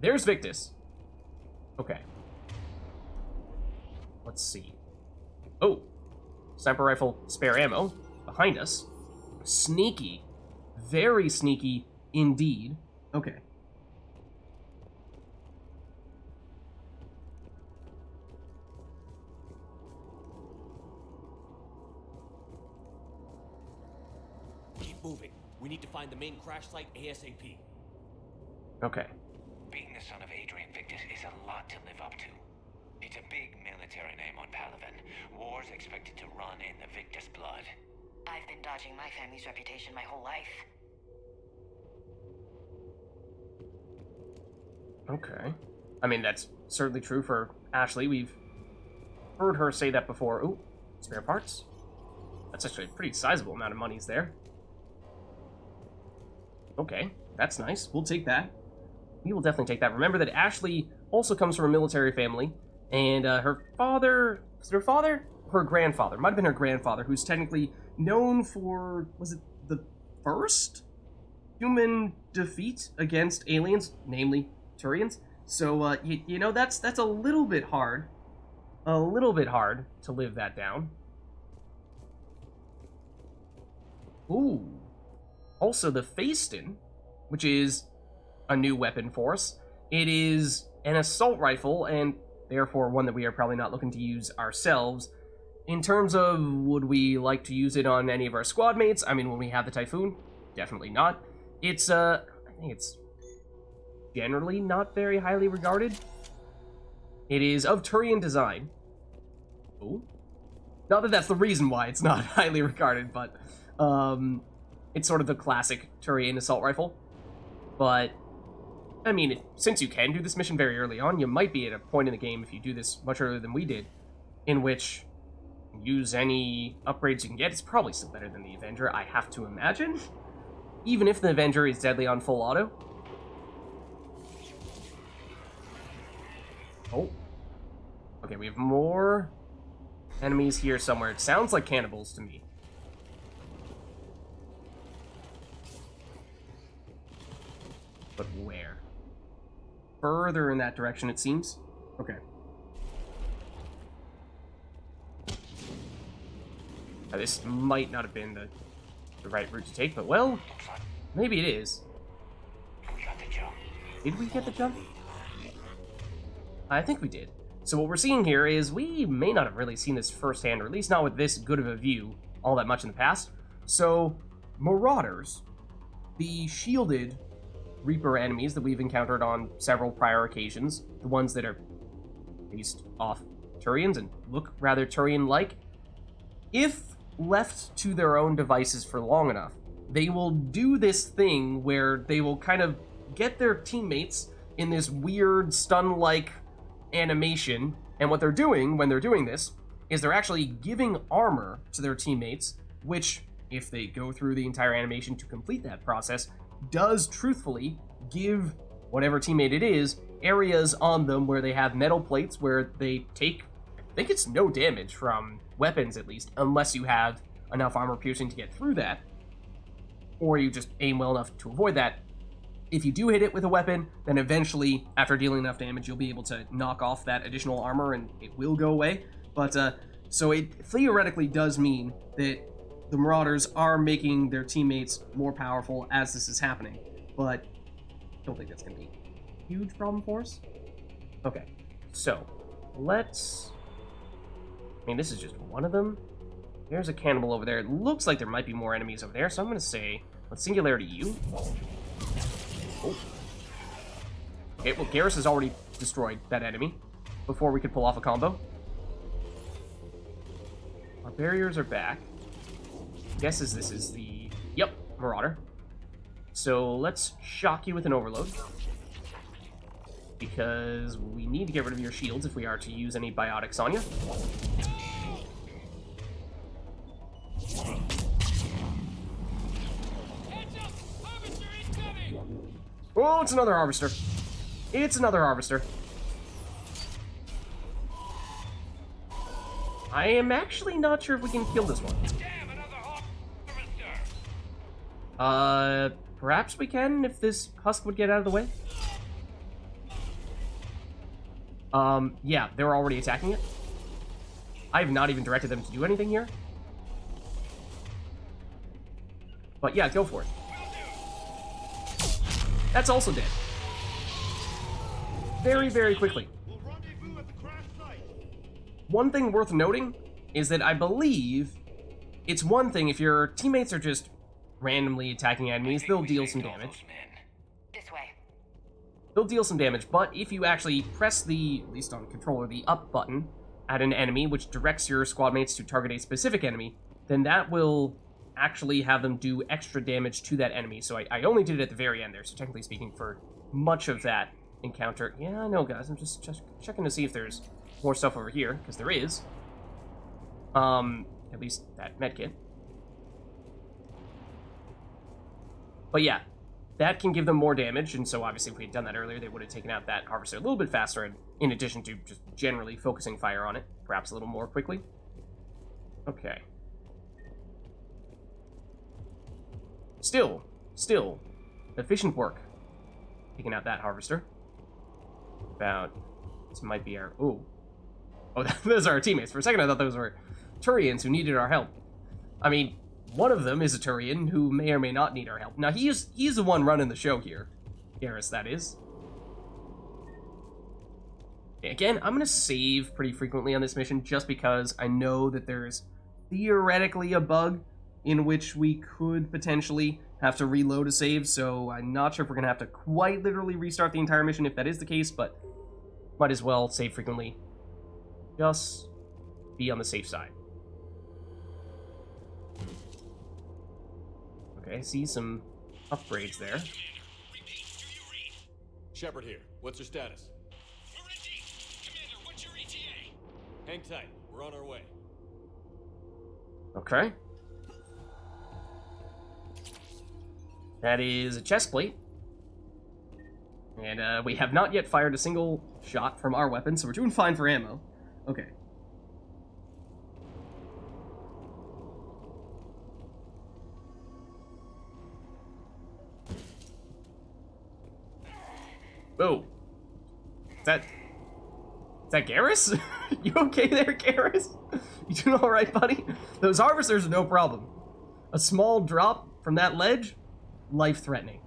There's Victus. Okay. Let's see. Oh. Sniper rifle, spare ammo. Behind us. Sneaky. Very sneaky indeed. Okay. Keep moving. We need to find the main crash site ASAP. Okay. Being the son of Adrian Victus is a lot to live up to. It's a big military name on Palaven. War's expected to run in the Victus blood. I've been dodging my family's reputation my whole life. Okay. I mean, that's certainly true for Ashley. We've heard her say that before. Ooh, spare parts. That's actually a pretty sizable amount of money's there. Okay, that's nice. We'll take that. We will definitely take that. Remember that Ashley also comes from a military family, and her father... Was it her father? Her grandfather. Might have been her grandfather, who's technically known for... Was it the first human defeat against aliens, namely Turians? So, you know, that's a little bit hard. A little bit hard to live that down. Ooh. Also, the Faiston, which is a new weapon for us. It is an assault rifle, and therefore one that we are probably not looking to use ourselves. In terms of, would we like to use it on any of our squad mates? I mean, when we have the Typhoon? Definitely not. It's, I think it's generally not very highly regarded. It is of Turian design. Ooh. Not that that's the reason why it's not highly regarded, but, it's sort of the classic Turian assault rifle. But, I mean, since you can do this mission very early on, you might be at a point in the game, if you do this much earlier than we did, in which use any upgrades you can get. It's probably still better than the Avenger, I have to imagine. Even if the Avenger is deadly on full auto. Oh. Okay, we have more enemies here somewhere. It sounds like cannibals to me. But where? Further in that direction, it seems. Okay. Now, this might not have been the right route to take, but, well, maybe it is. We got the jump. Did we get the jump? I think we did. So what we're seeing here is we may not have really seen this firsthand, or at least not with this good of a view, all that much in the past. So, Marauders, the shielded Reaper enemies that we've encountered on several prior occasions, the ones that are based off Turians and look rather Turian-like, if left to their own devices for long enough, they will do this thing where they will kind of get their teammates in this weird stun-like animation, and what they're doing when they're doing this is they're actually giving armor to their teammates, which, if they go through the entire animation to complete that process, does truthfully give whatever teammate it is areas on them where they have metal plates where they take, I think it's no damage from weapons at least, unless you have enough armor piercing to get through that, or you just aim well enough to avoid that. If you do hit it with a weapon, then eventually, after dealing enough damage, you'll be able to knock off that additional armor and it will go away. But, so it theoretically does mean that the Marauders are making their teammates more powerful as this is happening, but I don't think that's going to be a huge problem for us. Okay, so let's... I mean, this is just one of them. There's a cannibal over there. It looks like there might be more enemies over there, so I'm going to say, let's Singularity you. Oh. Okay, well, Garrus has already destroyed that enemy before we could pull off a combo. Our barriers are back. Guesses this is the... Yep, Marauder. So let's shock you with an overload. Because we need to get rid of your shields if we are to use any biotics on you. Oh, it's another harvester. It's another harvester. I am actually not sure if we can kill this one. Damn, another harvester! Perhaps we can if this husk would get out of the way. Yeah, they're already attacking it. I have not even directed them to do anything here. But yeah, go for it. That's also dead. Very, very quickly. One thing worth noting is that I believe it's one thing if your teammates are just randomly attacking enemies, they'll deal some damage. This way. They'll deal some damage, but if you actually press the, at least on controller, the up button at an enemy, which directs your squad mates to target a specific enemy, then that will actually have them do extra damage to that enemy. So I only did it at the very end there, so technically speaking, for much of that encounter. Yeah, I know, guys. I'm just checking to see if there's more stuff over here, because there is. At least that medkit. But yeah, that can give them more damage, and so obviously if we had done that earlier, they would have taken out that harvester a little bit faster, and in addition to just generally focusing fire on it, perhaps a little more quickly. Okay. Still, efficient work. Taking out that harvester. This might be our, oh, those are our teammates. For a second I thought those were Turians who needed our help. I mean, one of them is a Turian who may or may not need our help. Now, he's the one running the show here. Garrus, that is. Again, I'm going to save pretty frequently on this mission just because I know that there's theoretically a bug in which we could potentially have to reload a save, so I'm not sure if we're going to have to quite literally restart the entire mission if that is the case, but might as well save frequently. Just be on the safe side. Okay, I see some upgrades there. Shepard here. What's your status? We're in deep. Commander, what's your ETA? Hang tight. We're on our way. Okay. That is a chest plate. And we have not yet fired a single shot from our weapon, so we're doing fine for ammo. Okay. Oh. Is that Garrus? You okay there, Garrus? You doing alright, buddy? Those harvesters are no problem. A small drop from that ledge? Life-threatening.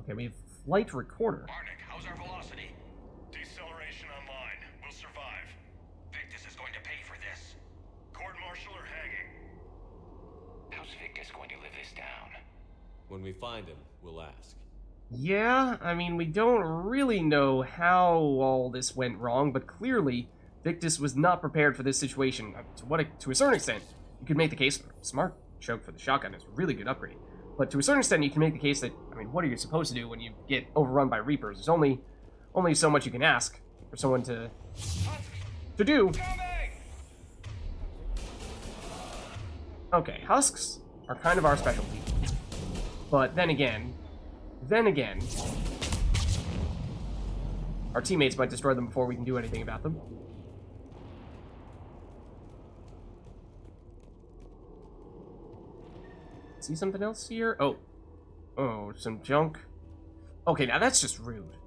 Okay, we have flight recorder. Arnik, how's our velocity? Deceleration online. We'll survive. Victus is going to pay for this. Court-martial or hanging? How's Victus going to live this down? When we find him, we'll ask. Yeah, I mean, we don't really know how all this went wrong, but clearly Victus was not prepared for this situation. To a certain extent, you could make the case, smart choke for the shotgun is a really good upgrade. But to a certain extent, you can make the case that, I mean, what are you supposed to do when you get overrun by Reapers? There's only so much you can ask for someone to do. Okay, husks are kind of our specialty. But then again, our teammates might destroy them before we can do anything about them. See something else here? Oh, some junk. Okay, now that's just rude.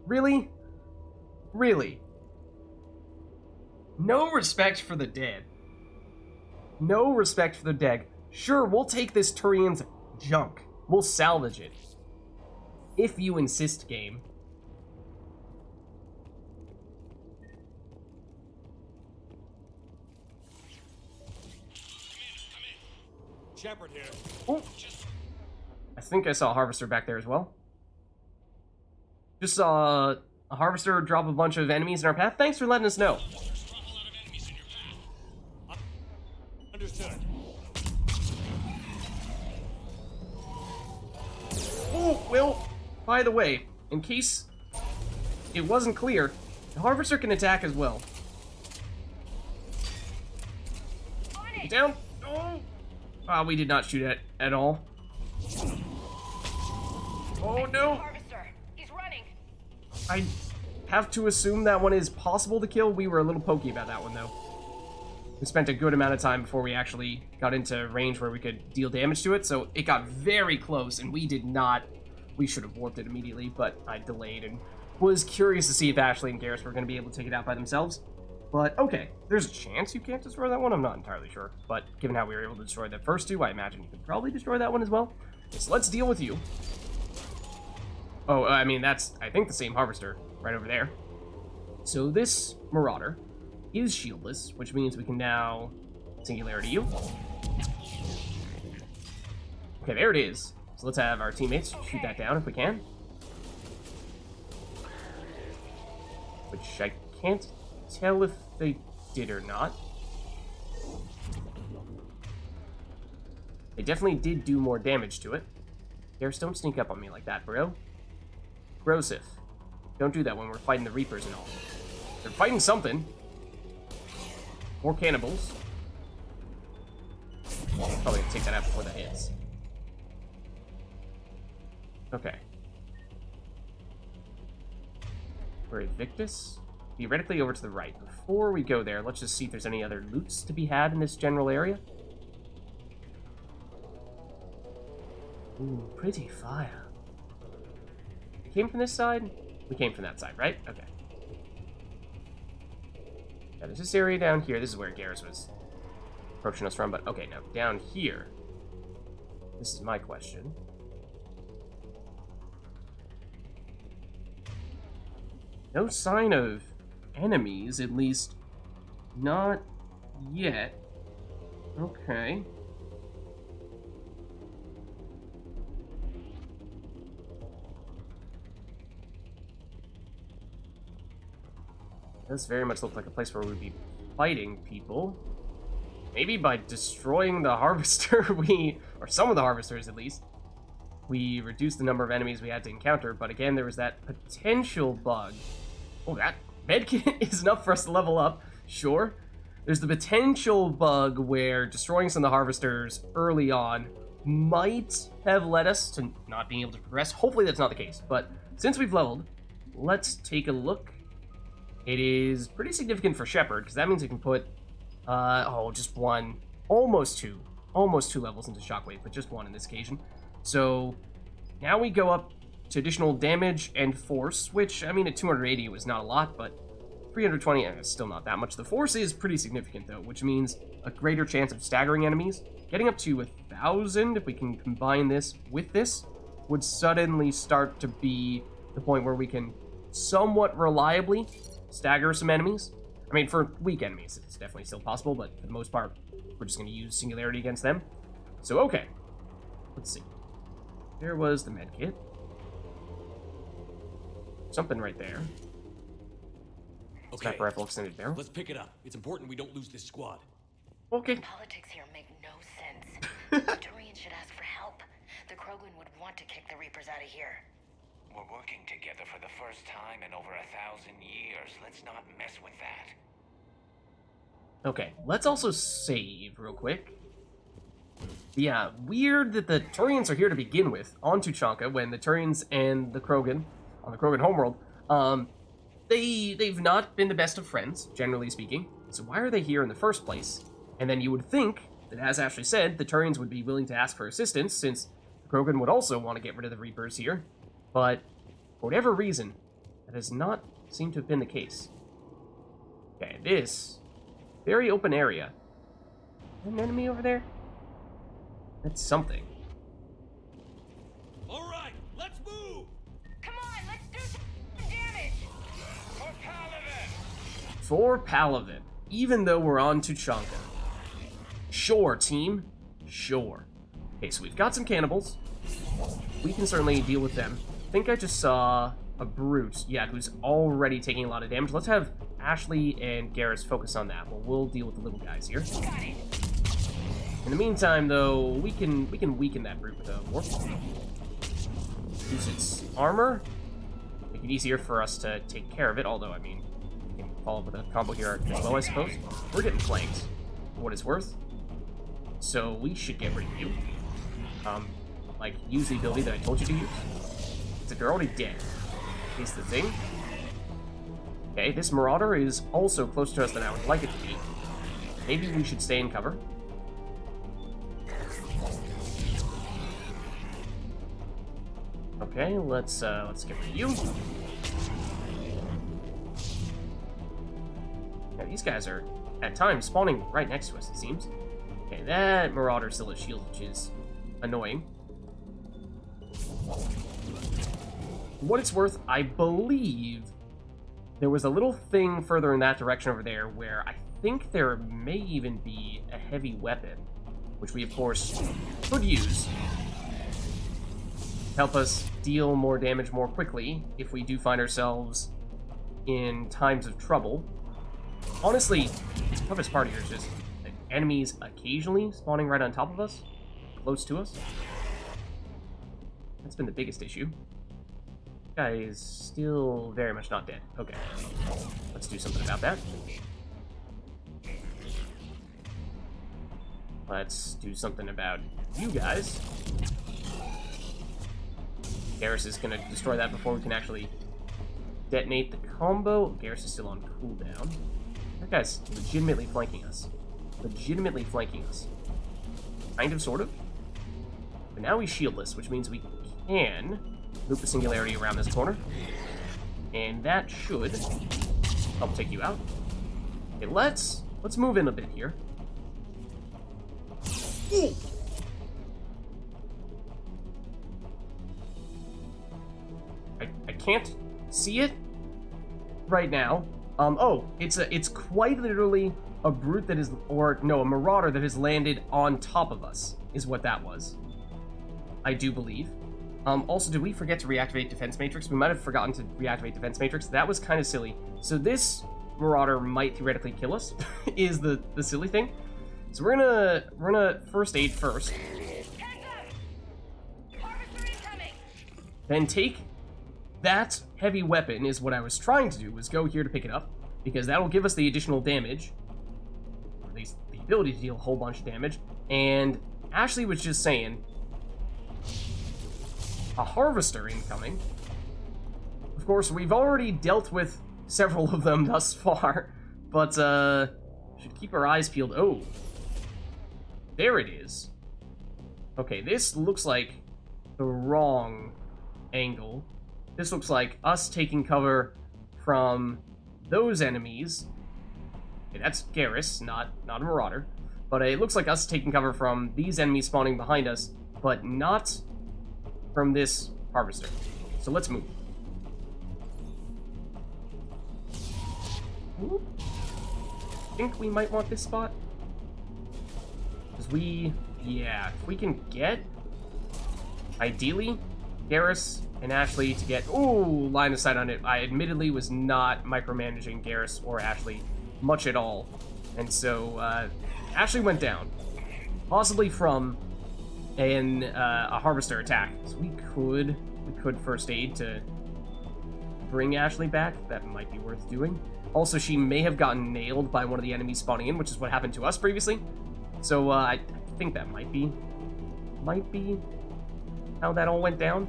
Really? Really? No respect for the dead. No respect for the dead. Sure, we'll take this Turian's junk. We'll salvage it. If you insist, game. Shepard here. Oh. I think I saw a harvester back there as well. Just saw a harvester drop a bunch of enemies in our path. Thanks for letting us know. Understood. Oh, well, by the way, in case it wasn't clear, the harvester can attack as well. Get down. Oh. We did not shoot at all. Oh no! Harvester. He's running. I have to assume that one is possible to kill. We were a little pokey about that one, though. We spent a good amount of time before we actually got into range where we could deal damage to it, so it got very close, and we did not We should have warped it immediately, but I delayed and was curious to see if Ashley and Garrus were going to be able to take it out by themselves. But, okay, there's a chance you can't destroy that one. I'm not entirely sure. But given how we were able to destroy the first two, I imagine you could probably destroy that one as well. So let's deal with you. Oh, I mean, that's, I think, the same Harvester right over there. So this Marauder is shieldless, which means we can now Singularity you. Okay, there it is. So let's have our teammates shoot that down if we can. Which I can't tell if they did or not. They definitely did do more damage to it. Garrus, don't sneak up on me like that, bro. Grosif. Don't do that when we're fighting the Reapers and all. They're fighting something. More cannibals. Probably gonna take that out before that hits. Okay. We're at Victus. Theoretically over to the right. Before we go there, let's just see if there's any other loots to be had in this general area. Ooh, pretty fire. We came from this side? We came from that side, right? Okay. Yeah, there's this area down here. This is where Garrus was approaching us from, but okay, now down here. This is my question. No sign of enemies, at least not yet. Okay. Does very much look like a place where we'd be fighting people. Maybe by destroying the Harvester, or some of the Harvesters at least, we reduced the number of enemies we had to encounter, but again, there was that potential bug. Oh, that medkit is enough for us to level up, sure. There's the potential bug where destroying some of the Harvesters early on might have led us to not being able to progress. Hopefully that's not the case, but since we've leveled, let's take a look. It is pretty significant for Shepard, because that means we can put, just one, almost two levels into Shockwave, but just one in this occasion. So now we go up to additional damage and force, which, I mean, at 280 was not a lot, but 320 is still not that much. The force is pretty significant, though, which means a greater chance of staggering enemies. Getting up to 1,000, if we can combine this with this, would suddenly start to be the point where we can somewhat reliably stagger some enemies. I mean, for weak enemies, it's definitely still possible, but for the most part, we're just going to use Singularity against them. So, okay. Let's see. There was the medkit. Something right there. Okay, Sniper rifle extended barrel. let's pick it up. It's important we don't lose this squad. Okay. Politics here make no sense. The Turian should ask for help. The Krogan would want to kick the Reapers out of here. We're working together for the first time in over 1,000 years. Let's not mess with that. Okay, let's also save real quick. Yeah, weird that the Turians are here to begin with on Tuchanka when the Turians and the Krogan, on the Krogan homeworld, they've not been the best of friends, generally speaking. So why are they here in the first place? And then you would think that, as Ashley said, the Turians would be willing to ask for assistance, since the Krogan would also want to get rid of the Reapers here. But, for whatever reason, that does not seem to have been the case. Okay, this very open area. An enemy over there? That's something. All right, let's move! Come on, let's do some damage! For Paladin, even though we're on Tuchanka. Sure, team. Sure. Okay, so we've got some cannibals. We can certainly deal with them. I think I just saw a brute, yeah, who's already taking a lot of damage. Let's have Ashley and Garrus focus on that. Well, we'll deal with the little guys here. Got it. In the meantime, though, we can weaken that brute with a warp. Use its armor. Make it easier for us to take care of it, although, I mean, we can follow up with a combo here as well, I suppose. We're getting flanked, for what it's worth. So we should get rid of you. Like, use the ability that I told you to use. Except you're already dead. Is the thing. Okay, this Marauder is also closer to us than I would like it to be. Maybe we should stay in cover. Okay, let's get rid of you. Now, these guys are, at times, spawning right next to us, it seems. Okay, that Marauder still has shield, which is annoying. For what it's worth, I believe there was a little thing further in that direction over there where I think there may even be a heavy weapon, which we, of course, could use to help us deal more damage more quickly if we do find ourselves in times of trouble. Honestly, the toughest part here is just enemies occasionally spawning right on top of us, close to us. That's been the biggest issue. This guy is still very much not dead. Okay, let's do something about that. Let's do something about you guys. Garrus is going to destroy that before we can actually detonate the combo. Garrus is still on cooldown. That guy's legitimately flanking us. Legitimately flanking us. Kind of, sort of. But now he's shieldless, which means we can loop the singularity around this corner. And that should help take you out. Okay, let's move in a bit here. Ooh. I can't see it right now. Oh, it's quite literally a brute that is, or no, a marauder that has landed on top of us, is what that was. I do believe. Also, did we forget to reactivate Defense Matrix? We might have forgotten to reactivate Defense Matrix. That was kind of silly. So this marauder might theoretically kill us, is the silly thing. So we're gonna first aid first. Then take that heavy weapon, is what I was trying to do, was go here to pick it up, because that'll give us the additional damage, or at least the ability to deal a whole bunch of damage. And Ashley was just saying, a harvester incoming. Of course, we've already dealt with several of them thus far, but should keep our eyes peeled. Oh, there it is. Okay, this looks like the wrong angle. This looks like us taking cover from those enemies. Okay, that's Garrus, not a marauder. But it looks like us taking cover from these enemies spawning behind us, but not from this harvester. So let's move. Ooh. I think we might want this spot. Because if we can get, ideally, Garrus and Ashley to get, line of sight on it. I admittedly was not micromanaging Garrus or Ashley much at all. And so, Ashley went down. Possibly from a harvester attack. So we could first aid to bring Ashley back. That might be worth doing. Also, she may have gotten nailed by one of the enemies spawning in, which is what happened to us previously. So, I think that might be how that all went down.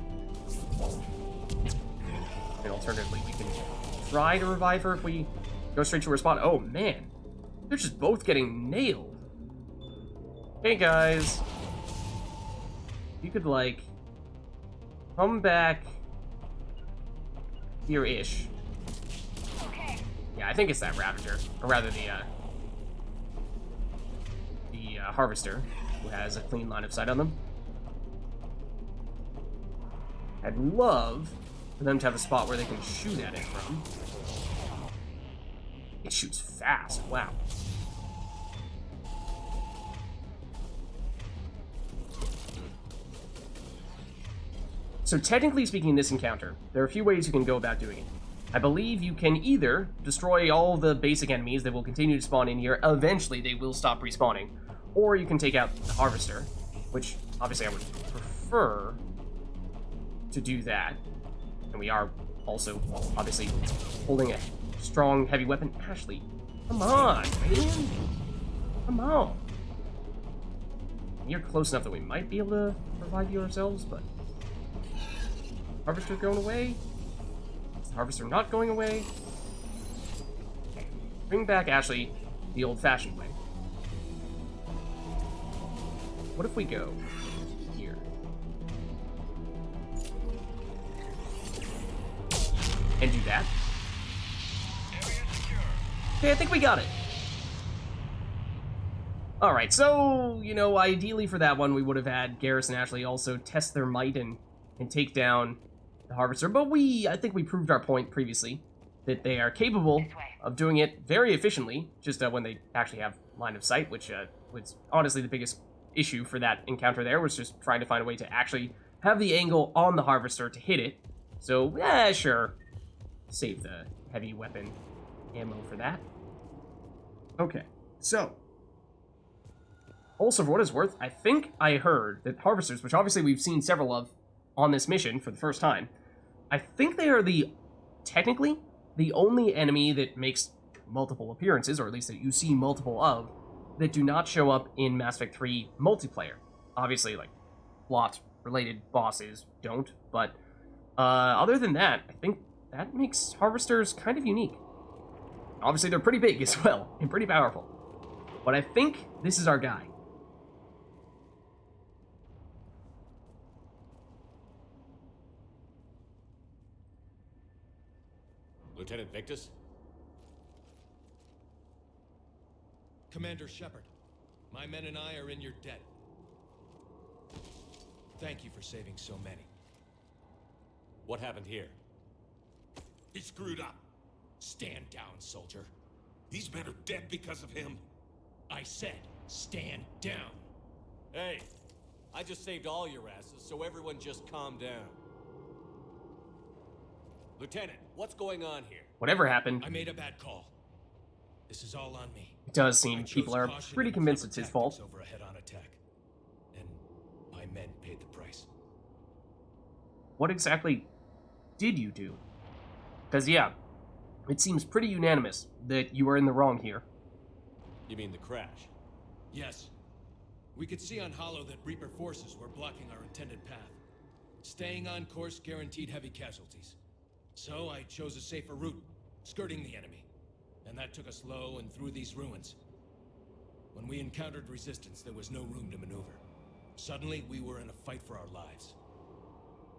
And alternatively, we can try to revive her if we go straight to her spot. Oh, man. They're just both getting nailed. Hey, guys. You could, like, come back here-ish. Okay. Yeah, I think it's that Ravager. Or rather, the Harvester, who has a clean line of sight on them. I'd love for them to have a spot where they can shoot at it from. It shoots fast, wow. So technically speaking, in this encounter, there are a few ways you can go about doing it. I believe you can either destroy all the basic enemies that will continue to spawn in here, eventually they will stop respawning, or you can take out the Harvester, which obviously I would prefer to do that. And we are also obviously holding a strong heavy weapon. Ashley, come on, man. Come on. You're close enough that we might be able to revive you ourselves, but Harvester going away? Is the Harvester not going away? Okay. Bring back Ashley the old-fashioned way. What if we go here? and do that. Okay, I think we got it. Alright, so, you know, ideally for that one, we would have had Garrus and Ashley also test their might and take down the Harvester, but I think we proved our point previously, that they are capable of doing it very efficiently, just when they actually have line of sight, which was honestly the biggest issue for that encounter there, was just trying to find a way to actually have the angle on the Harvester to hit it. So, yeah, sure. Save the heavy weapon ammo for that. Okay, so also, for what it's worth, I think I heard that Harvesters, which obviously we've seen several of on this mission for the first time, I think they are technically, the only enemy that makes multiple appearances, or at least that you see multiple of, that do not show up in Mass Effect 3 multiplayer. Obviously, like, plot-related bosses don't, but other than that, I think that makes Harvesters kind of unique. Obviously, they're pretty big as well, and pretty powerful. But I think this is our guy. Lieutenant Victus? Commander Shepard, my men and I are in your debt. Thank you for saving so many. What happened here? He screwed up. Stand down, soldier. These men are dead because of him. I said, stand down. Hey, I just saved all your asses, so everyone just calm down. Lieutenant, what's going on here? Whatever happened, I made a bad call. This is all on me. it does seem I chose people are caution pretty and convinced clever it's his tactics fault. over a head-on attack. And my men paid the price. What exactly did you do? Because, yeah, it seems pretty unanimous that you are in the wrong here. You mean the crash? Yes. We could see on Hollow that Reaper forces were blocking our intended path. Staying on course guaranteed heavy casualties. So I chose a safer route, skirting the enemy. And that took us low and through these ruins. When we encountered resistance, there was no room to maneuver. Suddenly, we were in a fight for our lives.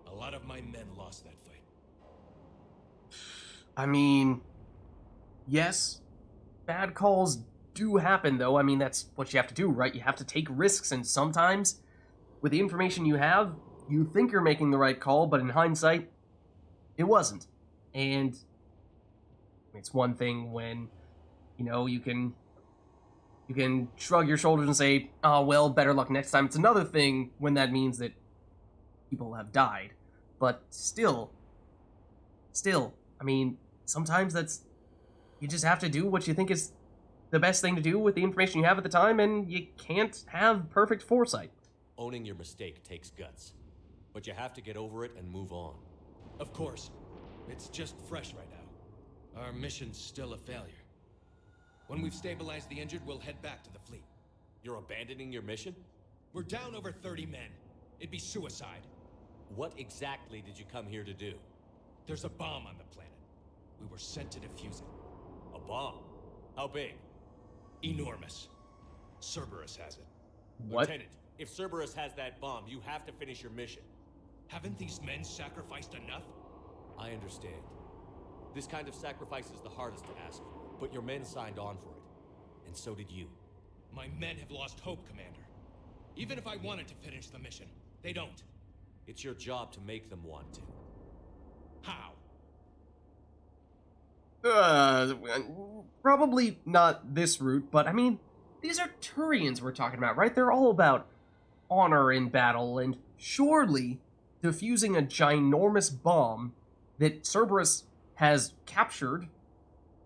A lot of my men lost that fight. I mean, yes, bad calls do happen, though. I mean, that's what you have to do, right? You have to take risks, and sometimes, with the information you have, you think you're making the right call, but in hindsight, it wasn't. And it's one thing when, you know, you can shrug your shoulders and say, oh, well, better luck next time. It's another thing when that means that people have died. But still, I mean, sometimes you just have to do what you think is the best thing to do with the information you have at the time, and you can't have perfect foresight. Owning your mistake takes guts. But you have to get over it and move on. Of course. It's just fresh right now. Our mission's still a failure. When we've stabilized the injured, we'll head back to the fleet. You're abandoning your mission? We're down over 30 men. It'd be suicide. What exactly did you come here to do? There's a bomb on the planet. We were sent to defuse it. A bomb? How big? Enormous. Cerberus has it. What? Lieutenant, if Cerberus has that bomb, you have to finish your mission. Haven't these men sacrificed enough? I understand. This kind of sacrifice is the hardest to ask for, but your men signed on for it. And so did you. My men have lost hope, Commander. Even if I wanted to finish the mission, they don't. It's your job to make them want to. How? Probably not this route, but I mean, these are Turians we're talking about, right? They're all about honor in battle, and surely defusing a ginormous bomb that Cerberus has captured,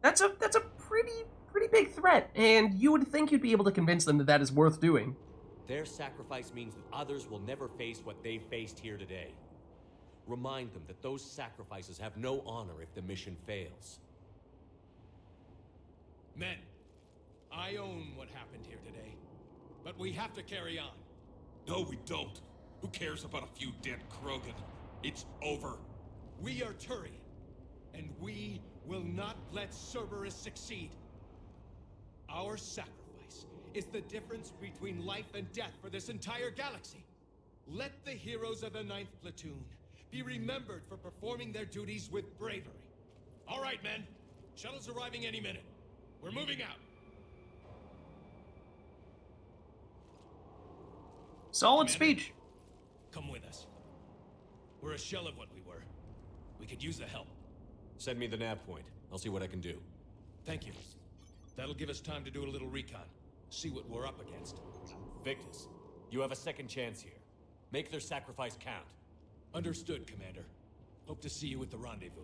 that's a pretty big threat, and you would think you'd be able to convince them that is worth doing. Their sacrifice means that others will never face what they faced here today. Remind them that those sacrifices have no honor if the mission fails. Men, I own what happened here today, but we have to carry on. No, we don't. Who cares about a few dead Krogan? It's over. We are Turian, and we will not let Cerberus succeed. Our sacrifice is the difference between life and death for this entire galaxy. Let the heroes of the 9th Platoon be remembered for performing their duties with bravery. All right, men. Shuttle's arriving any minute. We're moving out. Solid Commander, speech. come with us. We're a shell of what we were. We could use the help. Send me the nav point. I'll see what I can do. Thank you. That'll give us time to do a little recon. See what we're up against. Victus, you have a second chance here. Make their sacrifice count. Understood, Commander. Hope to see you at the rendezvous.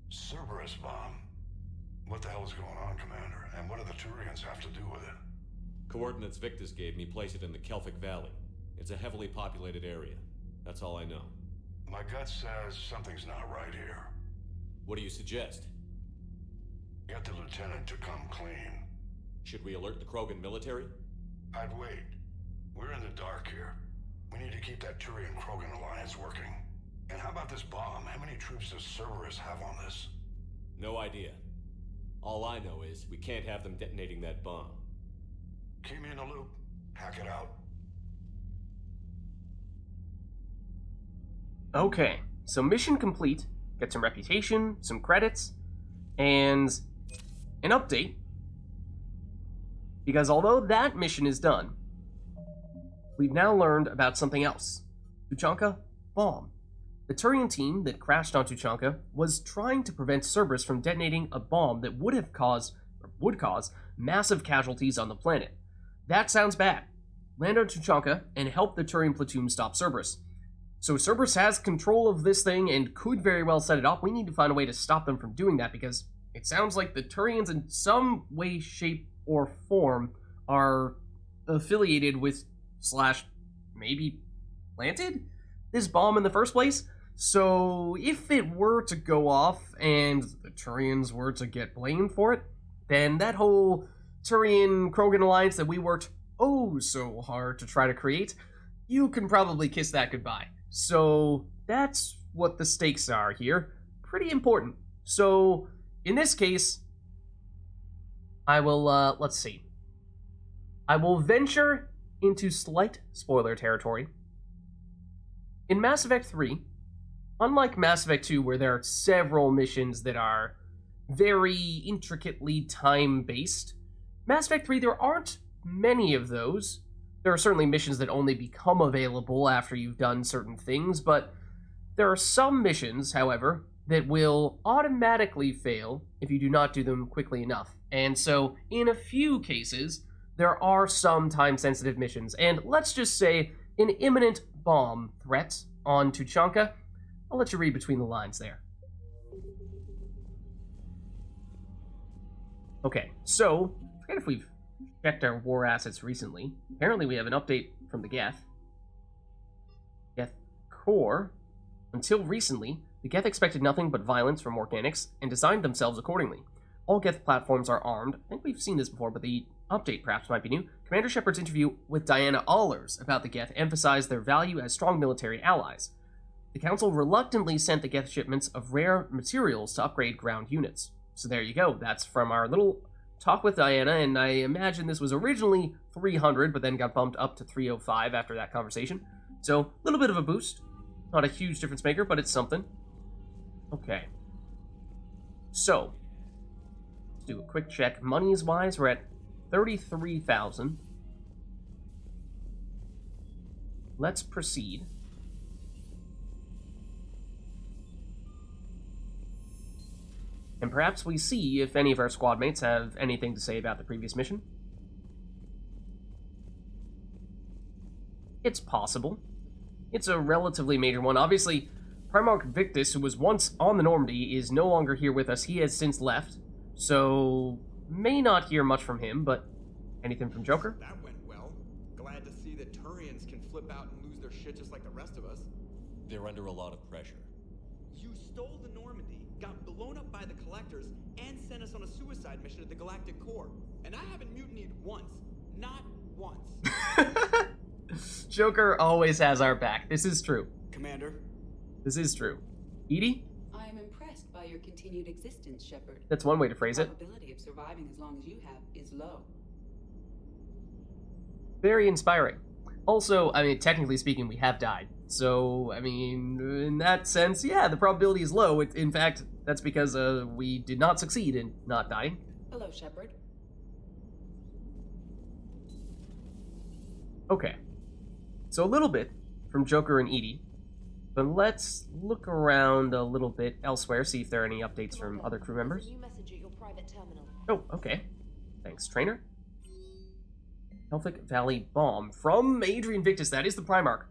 Cerberus bomb. What the hell is going on, Commander? And what do the Turians have to do with it? Coordinates Victus gave me place it in the Kelphic Valley. It's a heavily populated area. That's all I know. My gut says something's not right here. What do you suggest? Get the lieutenant to come clean. Should we alert the Krogan military? I'd wait. We're in the dark here. We need to keep that Turian-Krogan alliance working. And how about this bomb? How many troops does Cerberus have on this? No idea. All I know is we can't have them detonating that bomb. Keep me in the loop. Hack it out. Okay, so mission complete. Get some reputation, some credits, and an update. Because although that mission is done, we've now learned about something else. Tuchanka bomb. The Turian team that crashed on Tuchanka was trying to prevent Cerberus from detonating a bomb that would cause massive casualties on the planet. That sounds bad. Land on Tuchanka and help the Turian platoon stop Cerberus. So Cerberus has control of this thing and could very well set it up. We need to find a way to stop them from doing that because it sounds like the Turians in some way, shape, or form are affiliated with / maybe planted this bomb in the first place. So if it were to go off and the Turians were to get blamed for it, then that whole Turian-Krogan alliance that we worked oh so hard to try to create, you can probably kiss that goodbye. So that's what the stakes are here. Pretty important. So in this case, I will, let's see. I will venture into slight spoiler territory. In Mass Effect 3, unlike Mass Effect 2, where there are several missions that are very intricately time-based, Mass Effect 3, there aren't many of those. There are certainly missions that only become available after you've done certain things, but there are some missions, however, that will automatically fail if you do not do them quickly enough. And so, in a few cases, there are some time-sensitive missions, and let's just say an imminent bomb threat on Tuchanka. I'll let you read between the lines there. Okay, so, I forget if we've checked our war assets recently. Apparently we have an update from the Geth. Geth Core. Until recently, the Geth expected nothing but violence from organics and designed themselves accordingly. All Geth platforms are armed. I think we've seen this before, but the update perhaps might be new. Commander Shepard's interview with Diana Allers about the Geth emphasized their value as strong military allies. The Council reluctantly sent the Geth shipments of rare materials to upgrade ground units. So there you go. That's from our little talk with Diana, and I imagine this was originally 300, but then got bumped up to 305 after that conversation. So, a little bit of a boost. Not a huge difference maker, but it's something. Okay. So, let's do a quick check. Monies-wise, we're at 33,000. Let's proceed. And perhaps we see if any of our squad mates have anything to say about the previous mission. It's possible. It's a relatively major one. Obviously, Primarch Victus, who was once on the Normandy, is no longer here with us. He has since left, so may not hear much from him, but anything from Joker? That went well. Glad to see that Turians can flip out and lose their shit just like the rest of us. They're under a lot of pressure. You stole the Normandy, got blown up by the Collectors, and sent us on a suicide mission at the Galactic Core. And I haven't mutinied once. Not once. Joker always has our back. This is true. Commander. This is true. Edie? I am impressed by your continued existence, Shepard. That's one way to phrase it. The probability of surviving as long as you have is low. Very inspiring. Also, I mean, technically speaking, we have died. So, I mean, in that sense, yeah, the probability is low. In fact, that's because we did not succeed in not dying. Hello, Shepard. Okay. So a little bit from Joker and Edie. But let's look around a little bit elsewhere, see if there are any updates from other crew members. New message at your private terminal. Oh, okay. Thanks, Trainer. Kelphic Valley Bomb from Adrian Victus. That is the Primarch.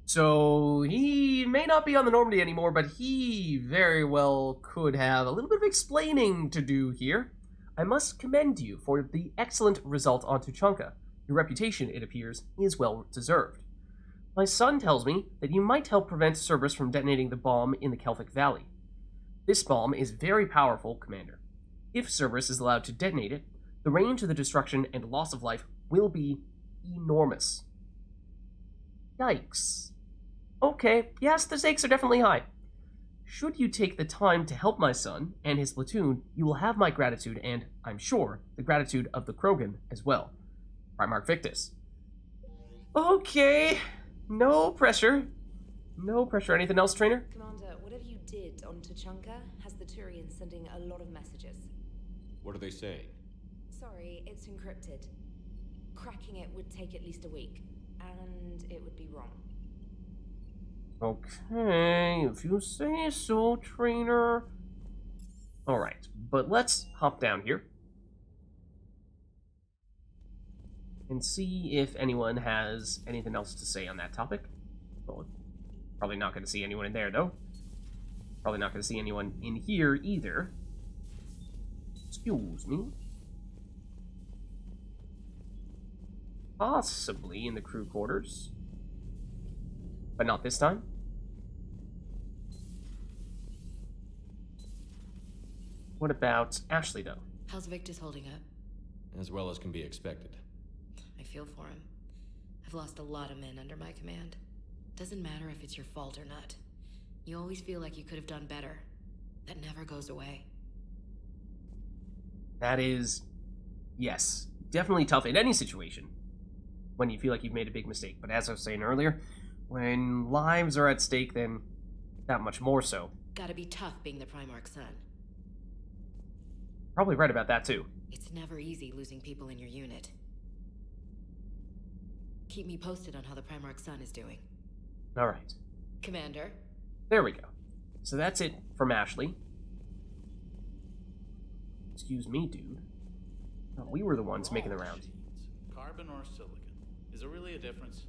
So he may not be on the Normandy anymore, but he very well could have a little bit of explaining to do here. I must commend you for the excellent result on Tuchanka. Your reputation, it appears, is well deserved. My son tells me that you might help prevent Cerberus from detonating the bomb in the Kelphic Valley. This bomb is very powerful, Commander. If Cerberus is allowed to detonate it, the range of the destruction and loss of life will be enormous. Yikes. Okay, yes, the stakes are definitely high. Should you take the time to help my son and his platoon, you will have my gratitude and, I'm sure, the gratitude of the Krogan as well. Primarch Victus. Okay, no pressure. No pressure. Anything else, Trainer? Commander, whatever you did on Tuchanka has the Turian sending a lot of messages. What are they saying? Sorry, it's encrypted. Cracking it would take at least a week, and it would be wrong. Okay, if you say so, Trainer. Alright, but let's hop down here and see if anyone has anything else to say on that topic. Well, probably not going to see anyone in there, though. Probably not going to see anyone in here, either. Excuse me. Possibly in the crew quarters. But not this time. What about Ashley, though? How's Victus holding up? As well as can be expected. I feel for him. I've lost a lot of men under my command. Doesn't matter if it's your fault or not. You always feel like you could have done better. That never goes away. That is, yes, definitely tough in any situation when you feel like you've made a big mistake. But as I was saying earlier, when lives are at stake, then that much more so. Gotta be tough being the Primarch's son. Probably right about that, too. It's never easy losing people in your unit. Keep me posted on how the Primarch's son is doing. Alright. Commander? There we go. So that's it from Ashley. Excuse me, dude. Oh, we were the ones making the rounds. Carbon or silicon? Is there really a difference?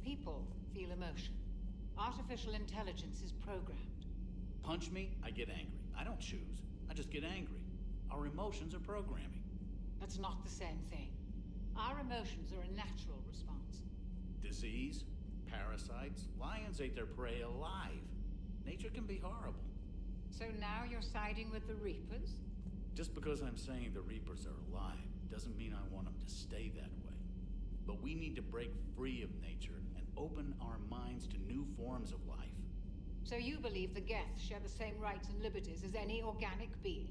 People feel emotion. Artificial intelligence is programmed. Punch me, I get angry. I don't choose. I just get angry. Our emotions are programming. That's not the same thing. Our emotions are a natural response. Disease, parasites, lions ate their prey alive. Nature can be horrible. So now you're siding with the Reapers? Just because I'm saying the Reapers are alive doesn't mean I want them to stay that way. But we need to break free of nature and open our minds to new forms of life. So you believe the Geth share the same rights and liberties as any organic being?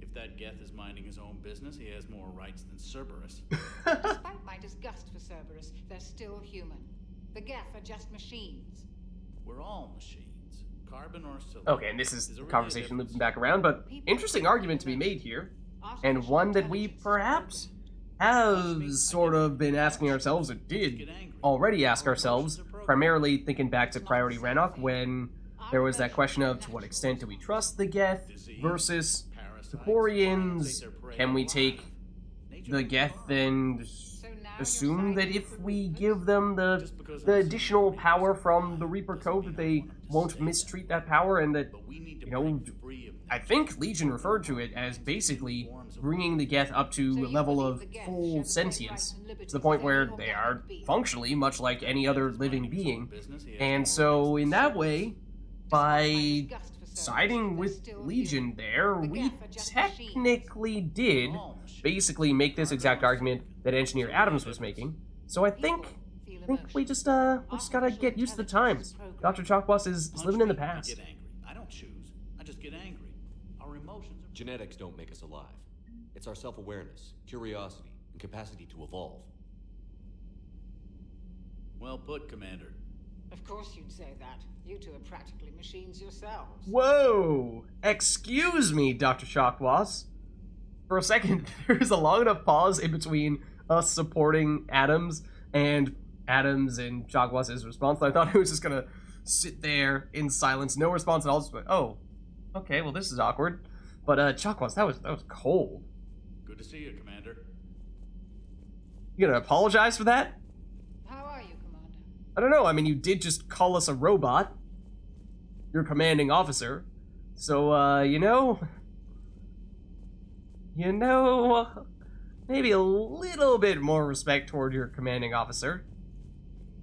If that Geth is minding his own business, he has more rights than Cerberus. Despite my disgust for Cerberus, they're still human. The Geth are just machines. We're all machines. Carbon or silicon. Okay, and this is the conversation looping back around, but interesting argument to be made here, and one that we perhaps have sort of been asking ourselves, or did already ask ourselves, primarily thinking back to Priority Rannoch, when there was that question of to what extent do we trust the Geth versus the Quarians. Can we take the Geth and assume that if we give them the additional power from the Reaper Code that they won't mistreat that power, and that, you know, I think Legion referred to it as basically bringing the Geth up to a level of full sentience, to the point where they are functionally much like any other living being. And so in that way, by siding with Legion there, we technically did basically make this exact argument that Engineer Adams was making. So I think we just gotta get used to the times. Dr. Chalkboss is living in the past. I don't choose. I just get angry. Our emotions are... Genetics don't make us alive. It's our self-awareness, curiosity, and capacity to evolve. Well put, Commander. Of course you'd say that. You two are practically machines yourselves. Whoa! Excuse me, Dr. Shockwass. For a second, there's a long enough pause in between us supporting Adams and Shockwass's response that I thought he was just gonna sit there in silence, no response at all. Just went, oh, okay, well this is awkward. But Shockwass, that was cold. Good to see you, Commander. You gonna apologize for that? How are you, Commander? I don't know. I mean, you did just call us a robot. Your commanding officer. So, maybe a little bit more respect toward your commanding officer.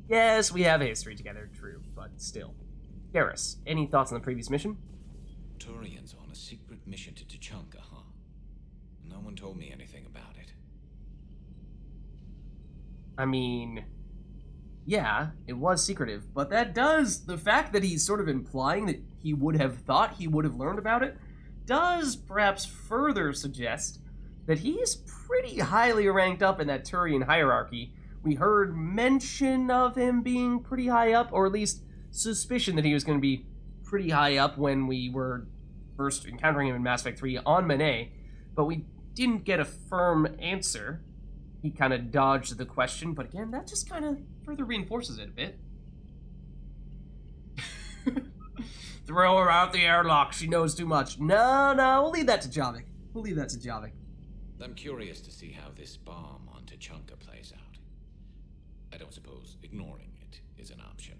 Yes, we have a history together, true, but still. Garrus, any thoughts on the previous mission? Turian's on a secret mission to Tuchanka, huh? No one told me anything about it. I mean, yeah, it was secretive, but the fact that he's sort of implying that he would have thought he would have learned about it, does perhaps further suggest that he's pretty highly ranked up in that Turian hierarchy. We heard mention of him being pretty high up, or at least suspicion that he was going to be pretty high up when we were first encountering him in Mass Effect 3 on Manet, but we didn't get a firm answer. He kind of dodged the question, but again, that just kind of further reinforces it a bit. Throw her out the airlock, she knows too much. No, we'll leave that to Javik. I'm curious to see how this bomb on Tuchanka plays out. I don't suppose ignoring it is an option.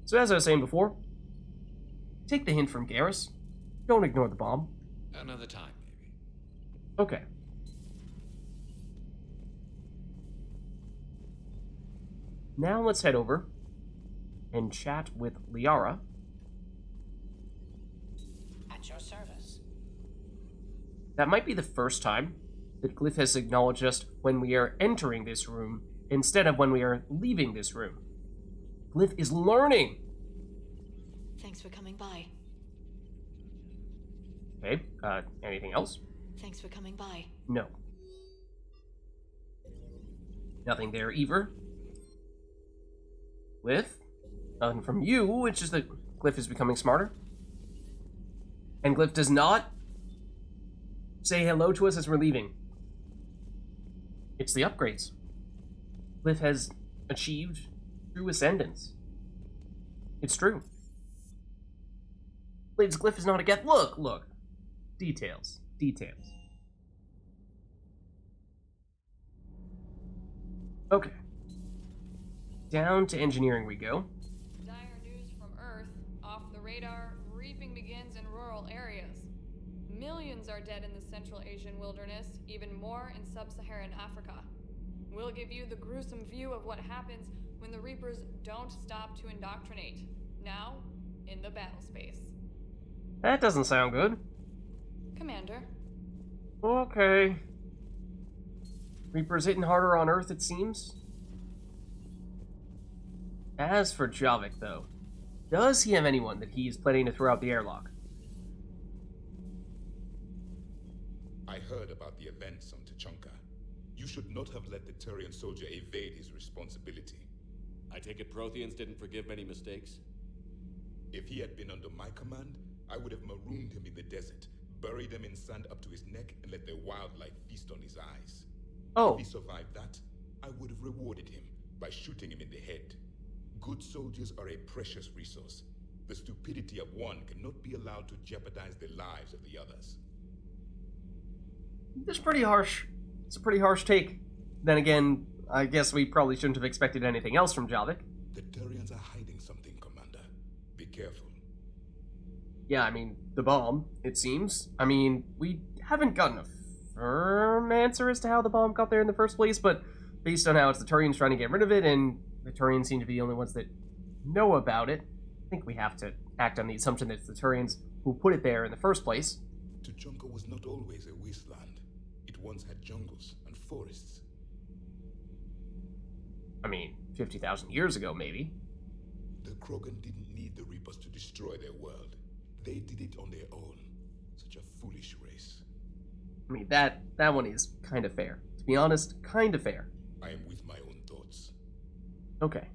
So as I was saying before, take the hint from Garrus. Don't ignore the bomb. Another time, maybe. Okay. Now let's head over and chat with Liara. At your service. That might be the first time that Glyph has acknowledged us when we are entering this room instead of when we are leaving this room. Glyph is learning. Thanks for coming by. Okay, anything else? Thanks for coming by. No. Nothing there either. Glyph? Nothing from you, it's just that Glyph is becoming smarter. And Glyph does not say hello to us as we're leaving. It's the upgrades. Glyph has achieved true ascendance. It's true. Believes Glyph is not a Geth. Look. Details. Okay. Down to engineering we go. Dire news from Earth. Off the radar, reaping begins in rural areas. Millions are dead in the Central Asian wilderness, even more in sub-Saharan Africa. We'll give you the gruesome view of what happens when the Reapers don't stop to indoctrinate. Now, in the battle space. That doesn't sound good. Commander. Okay. Reapers hitting harder on Earth, it seems. As for Javik, though, does he have anyone that he is planning to throw out the airlock? I heard about the events on Tuchanka. You should not have let the Turian soldier evade his responsibility. I take it Protheans didn't forgive many mistakes? If he had been under my command, I would have marooned him in the desert, buried him in sand up to his neck, and let the wildlife feast on his eyes. Oh. If he survived that, I would have rewarded him by shooting him in the head. Good soldiers are a precious resource. The stupidity of one cannot be allowed to jeopardize the lives of the others. It's pretty harsh. It's a pretty harsh take. Then again, I guess we probably shouldn't have expected anything else from Javik. The Turians are hiding something, Commander. Be careful. Yeah, I mean, the bomb, it seems. I mean, we haven't gotten a firm answer as to how the bomb got there in the first place, but based on how it's the Turians trying to get rid of it, and the Turians seem to be the only ones that know about it, I think we have to act on the assumption that it's the Turians who put it there in the first place. Tuchanka was not always a wasteland. It once had jungles and forests. I mean, 50,000 years ago, maybe. The Krogan didn't need the Reapers to destroy their world. They did it on their own. Such a foolish race. I mean, that one is kind of fair. To be honest, kind of fair. I am with my own thoughts. Okay.